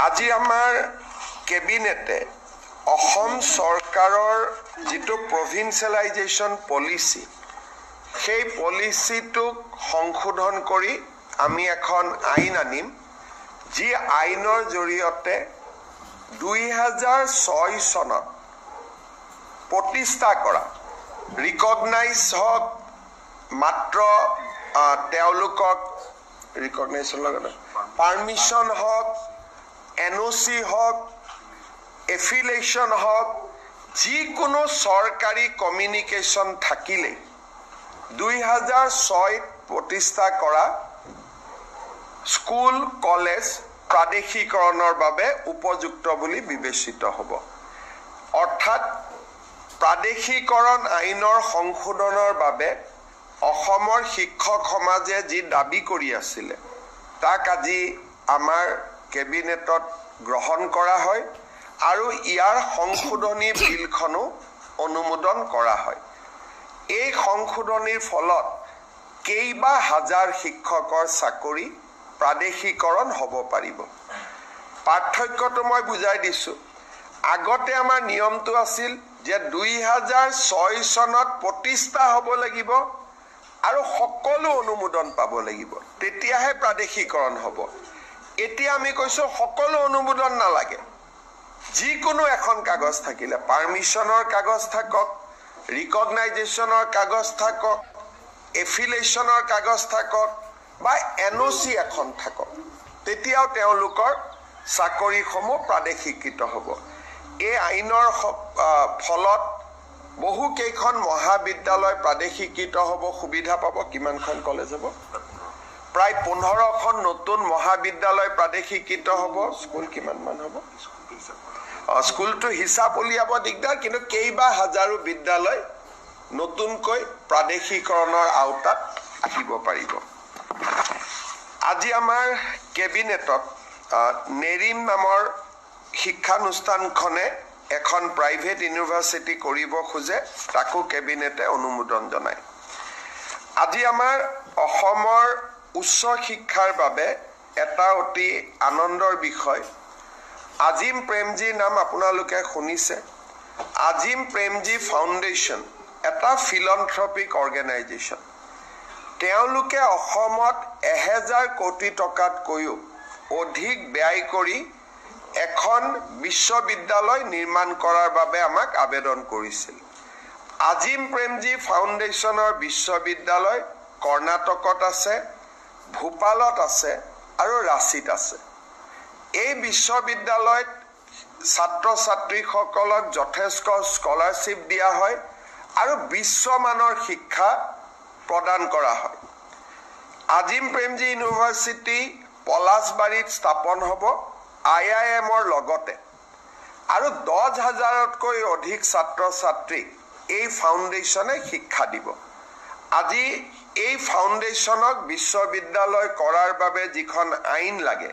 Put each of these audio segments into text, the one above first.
আজি আমাৰ কেবিনেটে অসম চৰকাৰৰ যেটো প্ৰভিন্সিয়েলাইজেশ্যন পলিচি সেই পলিচিটোক সংশোধন কৰি আমি এখন আইন আনিম যি আইনৰ জৰিয়তে 2006 চনত প্ৰতিষ্ঠা কৰা ৰিকগনাইজ হওক মাত্ৰ তেওঁলোকক ৰিকগনাইজেশ্যন লগতে পাৰমিশন হওক এনঅ'চি হওক এফিলিয়েশ্যন হওক যিকোনো চৰকাৰী কমিউনিকেশ্যন থাকিলে 2006 প্ৰতিষ্ঠা কৰা স্কুল কলেজ প্ৰাদেশিকৰণৰ বাবে উপযুক্ত বুলি বিবেচিত হ'ব অৰ্থাৎ প্ৰাদেশিকৰণ আইনৰ সংশোধনৰ বাবে অসমৰ শিক্ষক সমাজে যি দাবী কৰি আছিল তাক আজি আমাৰ কেবিনেটত গ্ৰহণ কৰা হয় আৰু ইয়াৰ সংশোধনী বিলখনো অনুমোদন কৰা হয় এই সংশোধনীৰ ফলত কেইবা হাজাৰ শিক্ষকৰ চাকৰি প্ৰাদেশিকৰণ হ'ব পাৰিব পাৰ্থক্যটো মই বুজাই দিছো আগতে আমাৰ নিয়মটো আছিল যে 2006 চনত প্ৰতিষ্ঠা হ'ব লাগিব আৰু সকলো অনুমোদন পাব লাগিব তেতিয়াহে প্ৰাদেশিকৰণ হ'ব এতিয়া আমি কৈছো সকলো অনুমোদন নালাগে যিকোনো এখন কাগজ থাকিলে পাৰমিশনৰ কাগজ থাকক ৰিকগনাইজেশ্যনৰ কাগজ থাকক এফিলিয়েশ্যনৰ কাগজ থাকক বা এনঅ'চি এখন থাকক তেতিয়াও তেওঁলোকৰ চাকৰিসমূহ প্ৰাদেশিকৃত হ'ব এই আইনৰ ফলত বহু কেইখন মহাবিদ্যালয় প্ৰাদেশিকৃত হ'ব সুবিধা পাব কিমানখন কলেজ হ'ব প্ৰায় 15খন নতুন মহাবিদ্যালয় প্ৰাদেশিকৃত হ'ব স্কুল কিমানমান হ'ব স্কুলটো হিচাপ উলিয়াব দিগদাৰ কিন্তু কেইবা হাজাৰো বিদ্যালয় নতুনকৈ প্ৰাদেশিকৰণৰ আওতাত আহিব পাৰিব আজি আমাৰ কেবিনেটত নেৰিম নামৰ শিক্ষানুষ্ঠানখনে এখন প্ৰাইভেট ইউনিভাৰ্চিটি কৰিব খোজে তাকো কেবিনেটে অনুমোদন জনায় আজি আমাৰ অসমৰ উচ্চ শিক্ষাৰ বাবে এটা অতি আনন্দৰ বিষয় আজিম প্ৰেমজীৰ নাম আপোনালোকে শুনিছে আজিম প্ৰেমজী ফাউণ্ডেশ্যন এটা ফিলন্থ্ৰপিক অৰ্গেনাইজেশ্যন তেওঁলোকে অসমত 1000 কোটি টকাতকৈও অধিক ব্যয় কৰি এখন বিশ্ববিদ্যালয় নিৰ্মাণ কৰাৰ বাবে আমাক আবেদন কৰিছিল আজিম প্ৰেমজী ফাউণ্ডেশ্যনৰ বিশ্ববিদ্যালয় কৰ্ণাটকত আছে ভূপালত আছে আৰু ৰাঁচীত আছে এই বিশ্ববিদ্যালয়ত ছাত্ৰ ছাত্ৰীসকলক যথেষ্ট স্কলাৰশ্বিপ দিয়া হয় আৰু বিশ্বমানৰ শিক্ষা প্ৰদান কৰা হয় আজিম প্ৰেমজী ইউনিভাৰ্চিটি পলাশবাৰীত স্থাপন হ'ব IIMৰ লগতে আৰু 10,000তকৈ অধিক ছাত্ৰ ছাত্ৰীক এই ফাউণ্ডেশ্যনে শিক্ষা দিব আজি এই ফাউণ্ডেশ্যনক বিশ্ববিদ্যালয় কৰাৰ বাবে যিখন আইন লাগে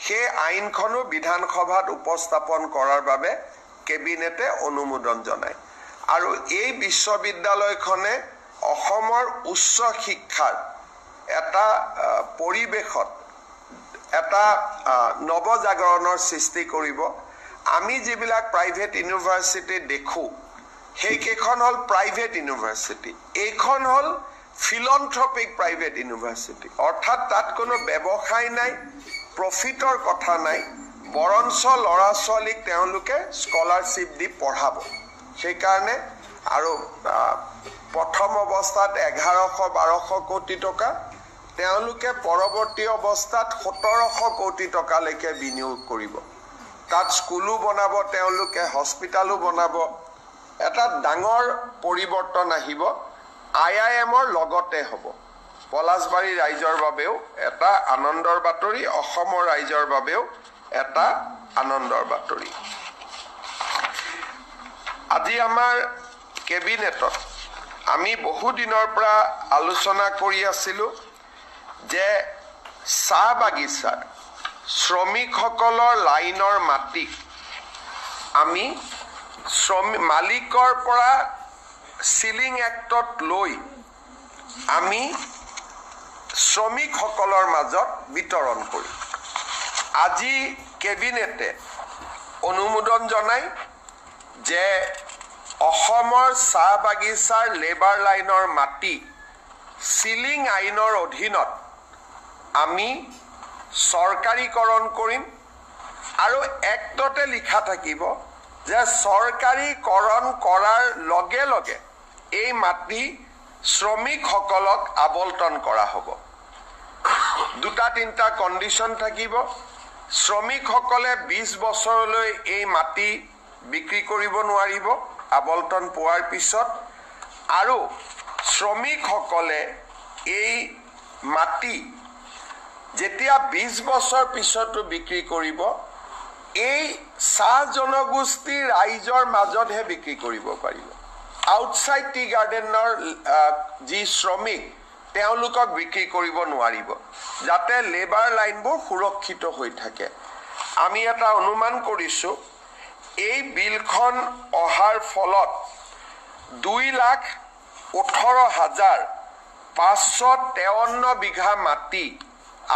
সেই আইনখনো বিধানসভাত উপস্থাপন কৰাৰ বাবে কেবিনেটে অনুমোদন জনায় আৰু এই বিশ্ববিদ্যালয়খনে অসমৰ উচ্চ শিক্ষাৰ এটা পৰিৱেশত এটা নৱজাগৰণৰ সৃষ্টি কৰিব আমি যিবিলাক প্ৰাইভেট ইউনিভাৰ্চিটি দেখো সেইকেইখন হ'ল প্ৰাইভেট ইউনিভাৰ্চিটি এইখন হ'ল ফিলন্থ্ৰপিক প্ৰাইভেট ইউনিভাৰ্চিটি অৰ্থাৎ তাত কোনো ব্যৱসায় নাই প্ৰফিটৰ কথা নাই বৰঞ্চ ল'ৰা ছোৱালীক তেওঁলোকে স্কলাৰশ্বিপ দি পঢ়াব সেইকাৰণে আৰু প্ৰথম অৱস্থাত 1100-1200 কোটি টকা তেওঁলোকে পৰৱৰ্তী অৱস্থাত 1700 কোটি টকালৈকে বিনিয়োগ কৰিব তাত স্কুলো বনাব তেওঁলোকে হস্পিটালো বনাব এটা ডাঙৰ পৰিৱৰ্তন আহিব IIMৰ লগতে হ'ব পলাশবাৰী ৰাইজৰ বাবেও এটা আনন্দৰ বাতৰি অসমৰ ৰাইজৰ বাবেও এটা আনন্দৰ বাতৰি আজি আমাৰ কেবিনেটত আমি বহু দিনৰ পৰা আলোচনা কৰি আছিলো যে চাহ বাগিচাৰ শ্ৰমিকসকলৰ লাইনৰ মাটি আমি মালিকৰ পৰা সিলিং এক্টত লৈ আমি শ্ৰমিকসকলৰ মাজত বিতৰণ কৰিম আজি কেবিনেটে অনুমোদন জনাই যে অসমৰ চাহ বাগিচাৰ লেবাৰ লাইনৰ মাটি সিলিং আইনৰ অধীনত আমি চৰকাৰীকৰণ কৰিম আৰু একটতে লিখা থাকিব যে চৰকাৰীকৰণ কৰাৰ লগে লগে এই মাটি শ্ৰমিকসকলক আবণ্টন কৰা হ'ব। দুটা তিনিটা কণ্ডিশ্যন থাকিব। শ্ৰমিকসকলে 20 বছৰলৈ এই মাটি বিক্ৰী কৰিব নোৱাৰিব আবণ্টন পোৱাৰ পিছত, আৰু শ্ৰমিকসকলে এই মাটি যেতিয়া 20 বছৰ পিছতো বিক্ৰী কৰিব, এই চাহ জনগোষ্ঠীৰ ৰাইজৰ মাজতহে বিক্ৰী কৰিব পাৰিব। আউটসাইড টি গাৰ্ডেনৰ যি শ্ৰমিক তেওঁলোকক বিক্ৰী কৰিব নোৱাৰিব, যাতে লেবাৰ লাইনবোৰ সুৰক্ষিত হৈ থাকে। আমি এটা অনুমান কৰিছোঁ এই বিলখন অহাৰ ফলত 2,18,553 বিঘা মাটি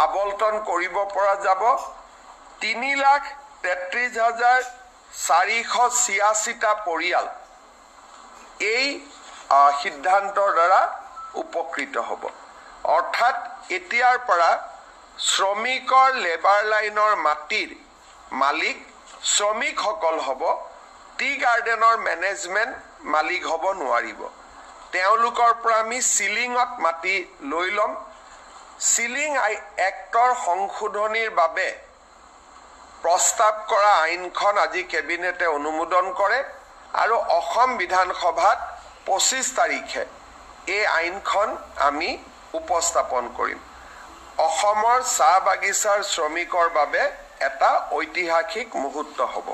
আবণ্টন কৰিব পৰা যাব। 3,33,486টা পৰিয়াল এই সিদ্ধান্তৰ দ্বাৰা উপকৃত হ'ব। অৰ্থাৎ এতিয়াৰ পৰা শ্ৰমিকৰ লেবাৰ লাইনৰ মাটিৰ মালিক শ্ৰমিকসকল হ'ব, টি গাৰ্ডেনৰ মেনেজমেণ্ট মালিক হ'ব নোৱাৰিব। তেওঁলোকৰ পৰা আমি চিলিঙত মাটি লৈ ল'ম। চিলিং এক্টৰ সংশোধনীৰ বাবে প্ৰস্তাৱ কৰা আইনখন আজি কেবিনেটে অনুমোদন কৰে আৰু অসম বিধানসভাত 25 তাৰিখে এই আইনখন আমি উপস্থাপন কৰিম। অসমৰ চাহ বাগিচাৰ শ্ৰমিকৰ বাবে এটা ঐতিহাসিক মুহূৰ্ত হ'ব।